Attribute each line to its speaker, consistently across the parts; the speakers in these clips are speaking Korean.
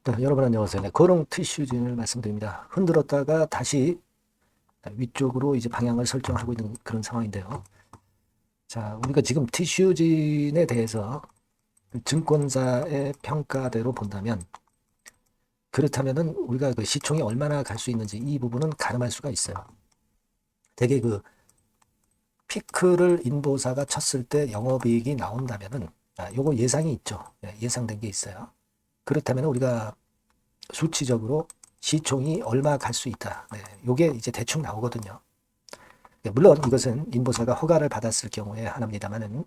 Speaker 1: 네, 여러분 안녕하세요. 네, 거롱 티슈진을 말씀드립니다. 흔들었다가 다시 위쪽으로 이제 방향을 설정하고 있는 그런 상황인데요. 자, 우리가 지금 티슈진에 대해서 증권사의 평가대로 본다면 그렇다면은 우리가 그 시총이 얼마나 갈 수 있는지 이 부분은 가늠할 수가 있어요. 대개 그 피크를 인보사가 쳤을 때 영업이익이 나온다면은 요거 예상이 있죠. 예상된 게 있어요. 그렇다면 우리가 수치적으로 시총이 얼마 갈 수 있다. 네, 요게 이제 대충 나오거든요. 네, 물론 이것은 인보사가 허가를 받았을 경우에 하나입니다만은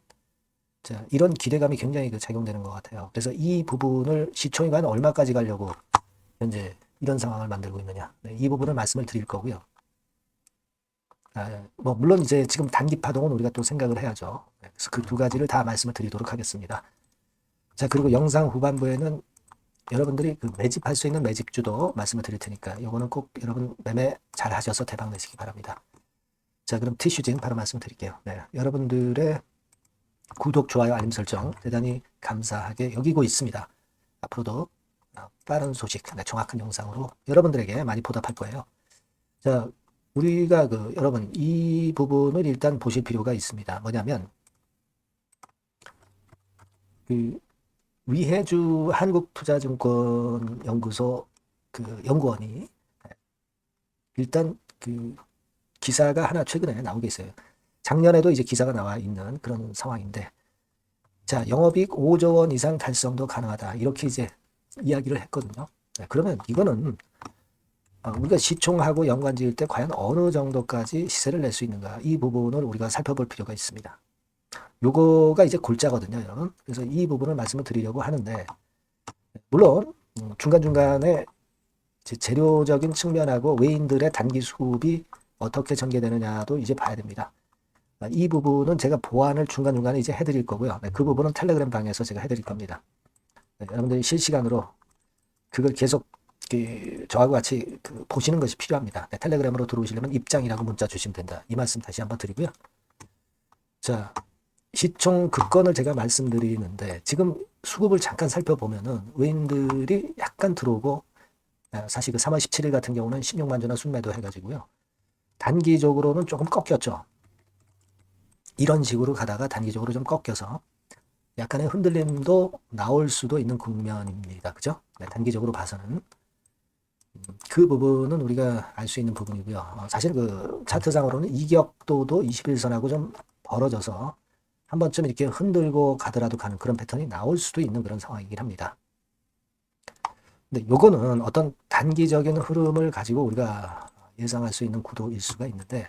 Speaker 1: 이런 기대감이 굉장히 작용되는 것 같아요. 그래서 이 부분을 시총이 과연 얼마까지 가려고 현재 이런 상황을 만들고 있느냐. 네, 이 부분을 말씀을 드릴 거고요. 뭐 물론 이제 지금 단기 파동은 우리가 또 생각을 해야죠. 네, 그래서 그 두 가지를 다 말씀을 드리도록 하겠습니다. 자, 그리고 영상 후반부에는 여러분들이 그 매집할 수 있는 매집주도 말씀을 드릴 테니까 요거는 꼭 여러분 매매 잘 하셔서 대박 내시기 바랍니다. 자, 그럼 티슈진 바로 말씀드릴게요. 네, 여러분들의 구독, 좋아요, 알림 설정 대단히 감사하게 여기고 있습니다. 앞으로도 빠른 소식, 정확한 영상으로 여러분들에게 많이 보답할 거예요. 자, 우리가 여러분 이 부분을 일단 보실 필요가 있습니다. 뭐냐면 그 위혜주 한국투자증권연구소 그 연구원이 일단 그 기사가 하나 최근에 나온 게 있어요. 작년에도 이제 기사가 나와 있는 그런 상황인데, 자, 영업이익 5조 원 이상 달성도 가능하다. 이렇게 이제 이야기를 했거든요. 네, 그러면 이거는 우리가 시총하고 연관 지을 때 과연 어느 정도까지 시세를 낼 수 있는가. 이 부분을 우리가 살펴볼 필요가 있습니다. 요거가 이제 골자거든요, 여러분. 그래서 이 부분을 말씀을 드리려고 하는데, 물론 중간중간에 재료적인 측면하고 외인들의 단기 수급이 어떻게 전개되느냐도 이제 봐야 됩니다. 이 부분은 제가 보완을 중간중간에 이제 해드릴 거고요. 네, 그 부분은 텔레그램 방에서 제가 해드릴 겁니다. 네, 여러분들이 실시간으로 그걸 계속 저하고 같이 보시는 것이 필요합니다. 네, 텔레그램으로 들어오시려면 입장이라고 문자 주시면 된다. 이 말씀 다시 한번 드리고요. 자, 시총 급건을 제가 말씀드리는데 지금 수급을 잠깐 살펴보면은 외인들이 약간 들어오고 사실 그 3월 17일 같은 경우는 16만 주나 순매도 해가지고요. 단기적으로는 조금 꺾였죠. 이런 식으로 가다가 단기적으로 좀 꺾여서 약간의 흔들림도 나올 수도 있는 국면입니다. 그죠? 네, 단기적으로 봐서는. 그 부분은 우리가 알 수 있는 부분이고요. 사실 그 차트상으로는 이격도도 21선하고 좀 벌어져서 한 번쯤 이렇게 흔들고 가더라도 가는 그런 패턴이 나올 수도 있는 그런 상황이긴 합니다. 근데 요거는 어떤 단기적인 흐름을 가지고 우리가 예상할 수 있는 구도일 수가 있는데,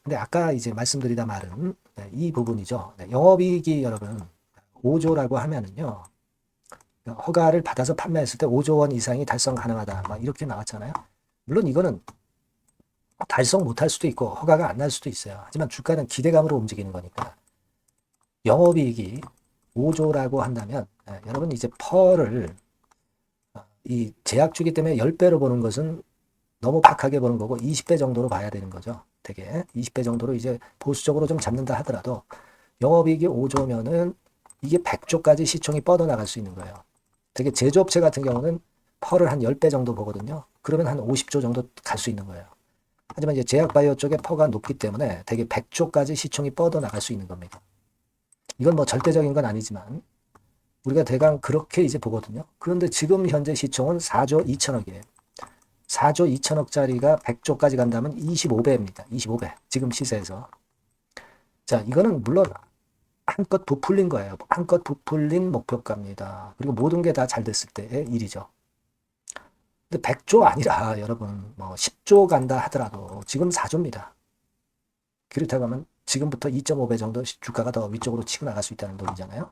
Speaker 1: 근데 아까 이제 말씀드리다 말은 이 부분이죠. 영업이익이 여러분 5조라고 하면은요, 허가를 받아서 판매했을 때 5조 원 이상이 달성 가능하다. 막 이렇게 나왔잖아요. 물론 이거는 달성 못할 수도 있고 허가가 안 날 수도 있어요. 하지만 주가는 기대감으로 움직이는 거니까 영업이익이 5조라고 한다면 여러분 이제 펄을 이 제약주기 때문에 10배로 보는 것은 너무 박하게 보는 거고 20배 정도로 봐야 되는 거죠. 되게 20배 정도로 이제 보수적으로 좀 잡는다 하더라도 영업이익이 5조면은 이게 100조까지 시총이 뻗어나갈 수 있는 거예요. 되게 제조업체 같은 경우는 펄을 한 10배 정도 보거든요. 그러면 한 50조 정도 갈 수 있는 거예요. 하지만 이제 제약바이오 쪽에 퍼가 높기 때문에 되게 100조까지 시총이 뻗어나갈 수 있는 겁니다. 이건 뭐 절대적인 건 아니지만 우리가 대강 그렇게 이제 보거든요. 그런데 지금 현재 시총은 4조 2천억이에요. 4조 2천억짜리가 100조까지 간다면 25배입니다. 25배. 지금 시세에서. 자, 이거는 물론 한껏 부풀린 거예요. 한껏 부풀린 목표가입니다. 그리고 모든 게 다 잘 됐을 때의 일이죠. 근데 100조 아니라 여러분 뭐 10조 간다 하더라도 지금 4조입니다. 그렇다고 하면 지금부터 2.5배 정도 주가가 더 위쪽으로 치고 나갈 수 있다는 논리잖아요.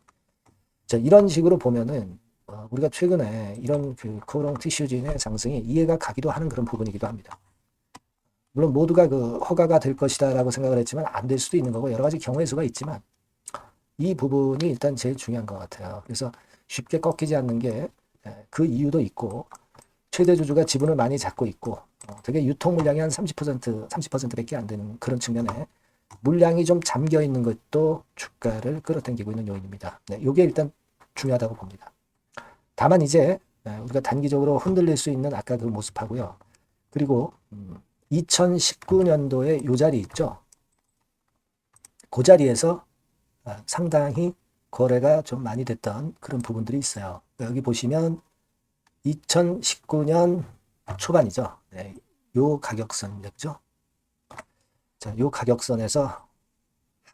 Speaker 1: 자, 이런 식으로 보면은 우리가 최근에 이런 코롱 티슈진의 상승이 이해가 가기도 하는 그런 부분이기도 합니다. 물론 모두가 허가가 될 것이다라고 생각을 했지만 안 될 수도 있는 거고 여러 가지 경우의 수가 있지만 이 부분이 일단 제일 중요한 것 같아요. 그래서 쉽게 꺾이지 않는 게 그 이유도 있고 최대 주주가 지분을 많이 잡고 있고 되게 유통 물량이 한 30%밖에 안 되는 그런 측면에 물량이 좀 잠겨 있는 것도 주가를 끌어당기고 있는 요인입니다. 네, 이게 일단 중요하다고 봅니다. 다만 이제 우리가 단기적으로 흔들릴 수 있는 아까 그 모습하고요. 그리고 2019년도에 요 자리 있죠. 그 자리에서 상당히 거래가 좀 많이 됐던 그런 부분들이 있어요. 여기 보시면 2019년 초반이죠. 네, 요 가격선이었죠. 자, 요 가격선에서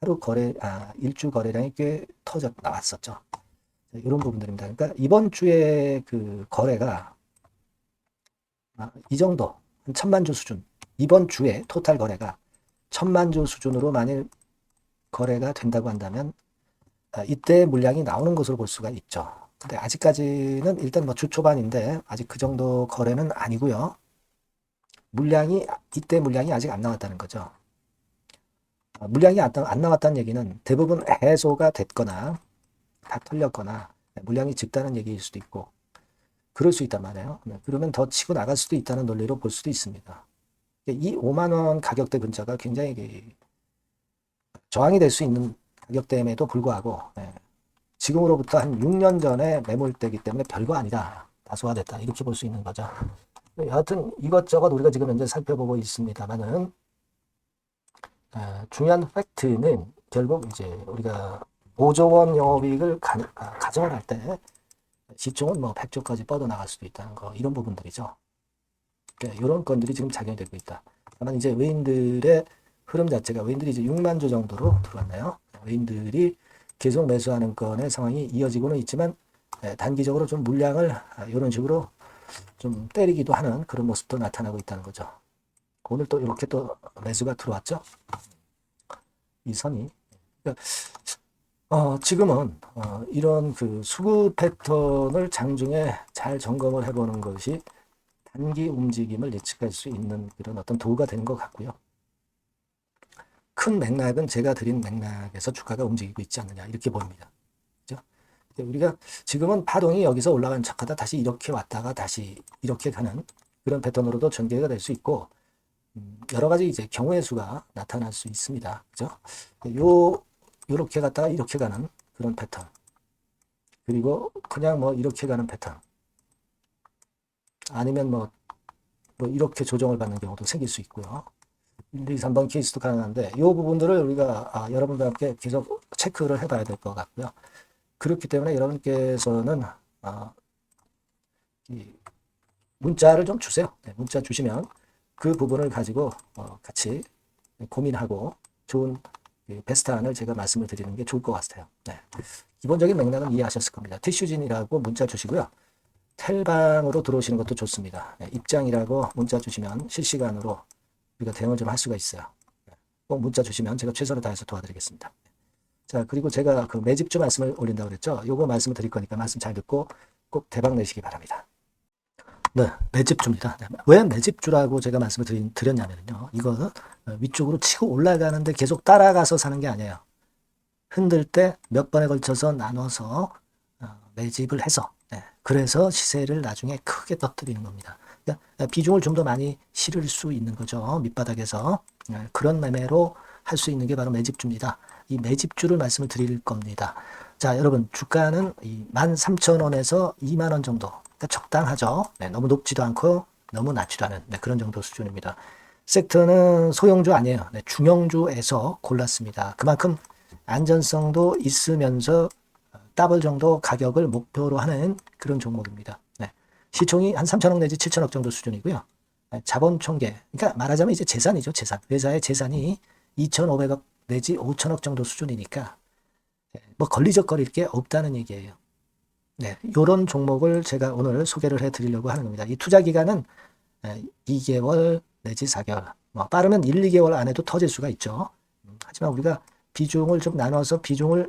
Speaker 1: 하루 거래, 일주 거래량이 꽤 터져 나왔었죠. 자, 이런 부분들입니다. 그러니까 이번 주에 그 거래가 이 정도, 한 1000만 주 수준. 이번 주에 토탈 거래가 1000만 주 수준으로 만일 거래가 된다고 한다면 이때 물량이 나오는 것으로 볼 수가 있죠. 근데 아직까지는 일단 뭐 주 초반인데 아직 그 정도 거래는 아니고요. 이때 물량이 아직 안 나왔다는 거죠. 물량이 안 나왔다는 얘기는 대부분 해소가 됐거나 다 털렸거나 물량이 적다는 얘기일 수도 있고 그럴 수 있단 말이에요. 그러면 더 치고 나갈 수도 있다는 논리로 볼 수도 있습니다. 이 5만 원 가격대 근처가 굉장히 저항이 될 수 있는 가격대임에도 불구하고 지금으로부터 한 6년 전에 매물대이기 때문에 별거 아니다. 다소화됐다. 이렇게 볼 수 있는 거죠. 여하튼 이것저것 우리가 지금 현재 살펴보고 있습니다만은 중요한 팩트는 결국 이제 우리가 5조 원 영업이익을 가정을 할 때 시총은 뭐 100조까지 뻗어나갈 수도 있다는 거 이런 부분들이죠. 이런 건들이 지금 작용이 되고 있다. 다만 이제 외인들의 흐름 자체가 외인들이 이제 6만 조 정도로 들어왔나요? 외인들이 계속 매수하는 건의 상황이 이어지고는 있지만 단기적으로 좀 물량을 이런 식으로 좀 때리기도 하는 그런 모습도 나타나고 있다는 거죠. 오늘 또 이렇게 또 매수가 들어왔죠. 이 선이. 그러니까 지금은 이런 그 수급 패턴을 장중에 잘 점검을 해보는 것이 단기 움직임을 예측할 수 있는 그런 어떤 도구가 되는 것 같고요. 큰 맥락은 제가 드린 맥락에서 주가가 움직이고 있지 않느냐 이렇게 보입니다. 그렇죠? 우리가 지금은 파동이 여기서 올라간 척하다 다시 이렇게 왔다가 다시 이렇게 가는 그런 패턴으로도 전개가 될 수 있고 여러 가지 이제 경우의 수가 나타날 수 있습니다. 그죠? 요렇게 갔다가 이렇게 가는 그런 패턴. 그리고 그냥 뭐 이렇게 가는 패턴. 아니면 뭐 이렇게 조정을 받는 경우도 생길 수 있고요. 1, 2, 3번 케이스도 가능한데 이 부분들을 우리가 여러분들과 함께 계속 체크를 해봐야 될 것 같고요. 그렇기 때문에 여러분께서는 이 문자를 좀 주세요. 문자 주시면 그 부분을 가지고 같이 고민하고 좋은 베스트 안을 제가 말씀을 드리는 게 좋을 것 같아요. 기본적인 맥락은 이해하셨을 겁니다. 티슈진이라고 문자 주시고요. 텔방으로 들어오시는 것도 좋습니다. 입장이라고 문자 주시면 실시간으로 우리가 대응을 좀 할 수가 있어요. 꼭 문자 주시면 제가 최선을 다해서 도와드리겠습니다. 자, 그리고 제가 그 매집주 말씀을 올린다고 그랬죠. 요거 말씀을 드릴 거니까 말씀 잘 듣고 꼭 대박 내시기 바랍니다. 네, 매집주입니다. 왜 매집주라고 제가 말씀을 드렸냐면요. 이거는 위쪽으로 치고 올라가는데 계속 따라가서 사는 게 아니에요. 흔들 때 몇 번에 걸쳐서 나눠서 매집을 해서 그래서 시세를 나중에 크게 터뜨리는 겁니다. 그러니까 비중을 좀 더 많이 실을 수 있는 거죠. 밑바닥에서 그런 매매로 할 수 있는 게 바로 매집주입니다. 이 매집주를 말씀을 드릴 겁니다. 자, 여러분 주가는 13,000원에서 2만 원 정도. 그러니까 적당하죠. 너무 높지도 않고 너무 낮지도 않은 그런 정도 수준입니다. 섹터는 소형주 아니에요. 중형주에서 골랐습니다. 그만큼 안전성도 있으면서 더블 정도 가격을 목표로 하는 그런 종목입니다. 시총이 한 3천억 내지 7천억 정도 수준이고요. 자본 총계, 그러니까 말하자면 이제 재산이죠. 재산. 회사의 재산이 2,500억 내지 5천억 정도 수준이니까 뭐 걸리적거릴 게 없다는 얘기예요. 이런 종목을 제가 오늘 소개를 해드리려고 하는 겁니다. 이 투자 기간은 2개월 내지 4개월, 뭐 빠르면 1, 2개월 안에도 터질 수가 있죠. 하지만 우리가 비중을 좀 나눠서 비중을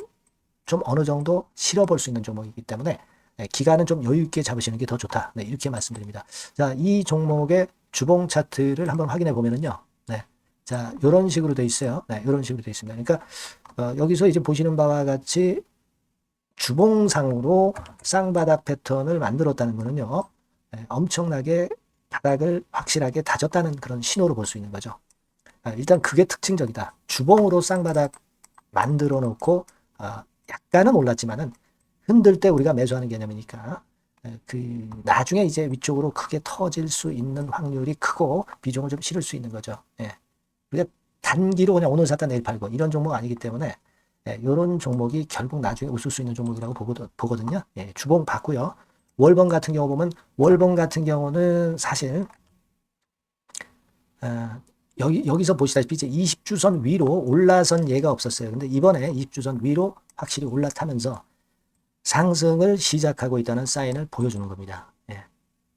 Speaker 1: 좀 어느 정도 실어볼 수 있는 종목이기 때문에 기간은 좀 여유 있게 잡으시는 게 더 좋다. 이렇게 말씀드립니다. 자, 이 종목의 주봉 차트를 한번 확인해 보면은요. 자, 이런 식으로 돼 있어요. 이런 식으로 돼 있습니다. 그러니까 여기서 이제 보시는 바와 같이 주봉상으로 쌍바닥 패턴을 만들었다는 거는요. 엄청나게 바닥을 확실하게 다졌다는 그런 신호로 볼 수 있는 거죠. 일단 그게 특징적이다. 주봉으로 쌍바닥 만들어 놓고 약간은 올랐지만은 흔들 때 우리가 매수하는 개념이니까 나중에 이제 위쪽으로 크게 터질 수 있는 확률이 크고 비중을 좀 실을 수 있는 거죠. 예. 그러니까 단기로 그냥 오늘 샀다 내일 팔고 이런 종목 아니기 때문에 이런 종목이 결국 나중에 웃을 수 있는 종목이라고 보거든요. 예, 주봉 봤고요. 월봉 같은 경우 보면 월봉 같은 경우는 사실 여기서 보시다시피 이제 20주선 위로 올라선 예가 없었어요. 근데 이번에 20주선 위로 확실히 올라타면서 상승을 시작하고 있다는 사인을 보여주는 겁니다. 예,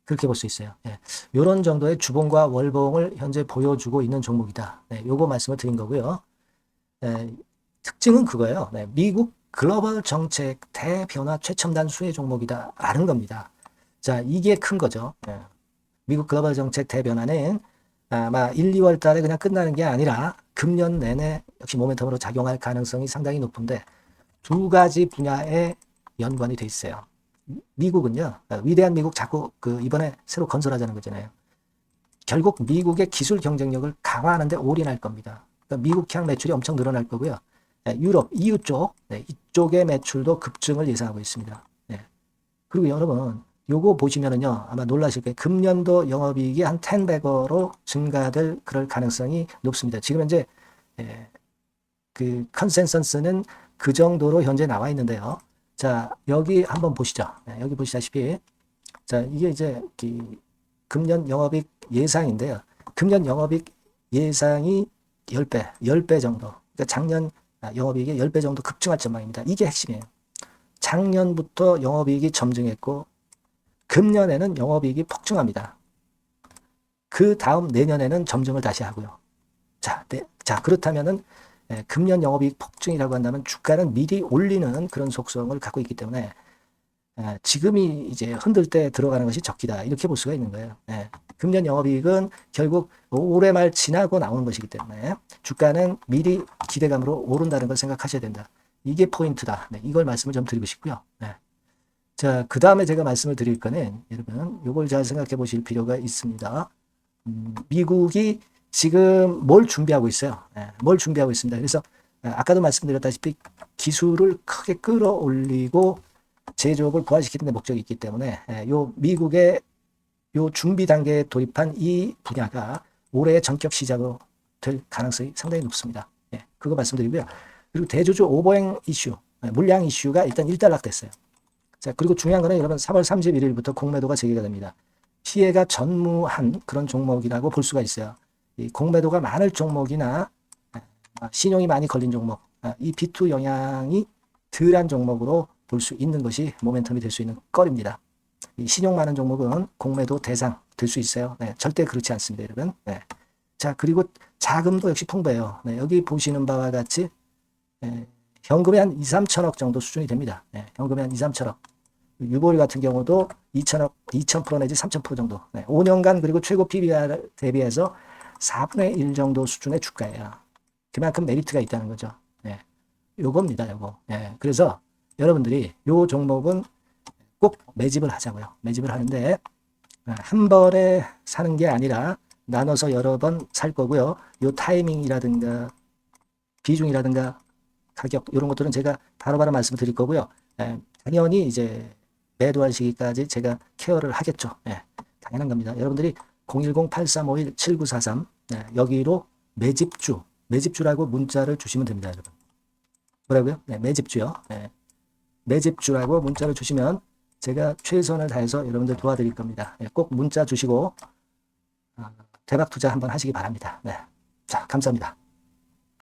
Speaker 1: 그렇게 볼 수 있어요. 예, 이런 정도의 주봉과 월봉을 현재 보여주고 있는 종목이다. 네, 요거 말씀을 드린 거고요. 특징은 그거예요. 네, 미국 글로벌 정책 대변화 최첨단 수혜 종목이다 라는 겁니다. 자, 이게 큰 거죠. 예, 미국 글로벌 정책 대변화는 아마 1, 2월 달에 그냥 끝나는 게 아니라 금년 내내 역시 모멘텀으로 작용할 가능성이 상당히 높은데 두 가지 분야에 연관이 돼 있어요. 미국은요, 위대한 미국 자꾸 이번에 새로 건설하자는 거잖아요. 결국 미국의 기술 경쟁력을 강화하는데 올인할 겁니다. 그러니까 미국향 매출이 엄청 늘어날 거고요. 유럽, EU 쪽, 이쪽의 매출도 급증을 예상하고 있습니다. 그리고 여러분, 요거 보시면은요, 아마 놀라실 거예요. 금년도 영업이익이 한 10배로 증가될 그럴 가능성이 높습니다. 지금 현재, 그 컨센서스는 그 정도로 현재 나와 있는데요. 자, 여기 한번 보시죠. 여기 보시다시피, 자, 이게 이제 금년 영업이익 예상인데요. 금년 영업이익 예상이 10배 정도. 그러니까 작년 영업이익이 10배 정도 급증할 전망입니다. 이게 핵심이에요. 작년부터 영업이익이 점증했고, 금년에는 영업이익이 폭증합니다. 그 다음 내년에는 점증을 다시 하고요. 자, 그렇다면은 금년 영업이익 폭증이라고 한다면 주가는 미리 올리는 그런 속성을 갖고 있기 때문에 지금이 이제 흔들 때 들어가는 것이 적기다 이렇게 볼 수가 있는 거예요. 금년 영업이익은 결국 올해 말 지나고 나오는 것이기 때문에 주가는 미리 기대감으로 오른다는 걸 생각하셔야 된다. 이게 포인트다. 이걸 말씀을 좀 드리고 싶고요. 자, 그 다음에 제가 말씀을 드릴 거는 여러분 이걸 잘 생각해 보실 필요가 있습니다. 미국이 지금 뭘 준비하고 있어요. 뭘 준비하고 있습니다. 그래서 아까도 말씀드렸다시피 기술을 크게 끌어올리고 제조업을 부활시키는 데 목적이 있기 때문에 요 미국의 요 준비 단계에 돌입한 이 분야가 올해의 전격 시작으로 될 가능성이 상당히 높습니다. 그거 말씀드리고요. 그리고 대주주 오버행 이슈, 물량 이슈가 일단 일단락됐어요. 자, 그리고 중요한 거는 여러분 3월 31일부터 공매도가 재개가 됩니다. 피해가 전무한 그런 종목이라고 볼 수가 있어요. 이 공매도가 많을 종목이나 신용이 많이 걸린 종목, 이 B2 영향이 덜한 종목으로 볼 수 있는 것이 모멘텀이 될 수 있는 거리입니다. 이 신용 많은 종목은 공매도 대상 될 수 있어요. 절대 그렇지 않습니다, 여러분. 자, 그리고 자금도 역시 풍부해요. 여기 보시는 바와 같이 현금이 한 2, 3천억 정도 수준이 됩니다. 현금이 한 2, 3천억. 유보리 같은 경우도 2천억, 2,000% 내지 3,000% 정도. 5년간 그리고 최고 PBR 대비해서 4분의 1 정도 수준의 주가예요. 그만큼 메리트가 있다는 거죠. 요겁니다, 요거. 그래서 여러분들이 요 종목은 꼭 매집을 하자고요. 매집을 하는데 한 번에 사는 게 아니라 나눠서 여러 번 살 거고요. 요 타이밍이라든가 비중이라든가 가격 이런 것들은 제가 바로바로 말씀을 드릴 거고요. 당연히 이제 매도할 시기까지 제가 케어를 하겠죠. 당연한 겁니다. 여러분들이 010-8351-7943 여기로 매집주라고 문자를 주시면 됩니다, 여러분. 뭐라고요? 매집주요. 매집주라고 문자를 주시면 제가 최선을 다해서 여러분들 도와드릴 겁니다. 꼭 문자 주시고 대박 투자 한번 하시기 바랍니다. 자, 감사합니다.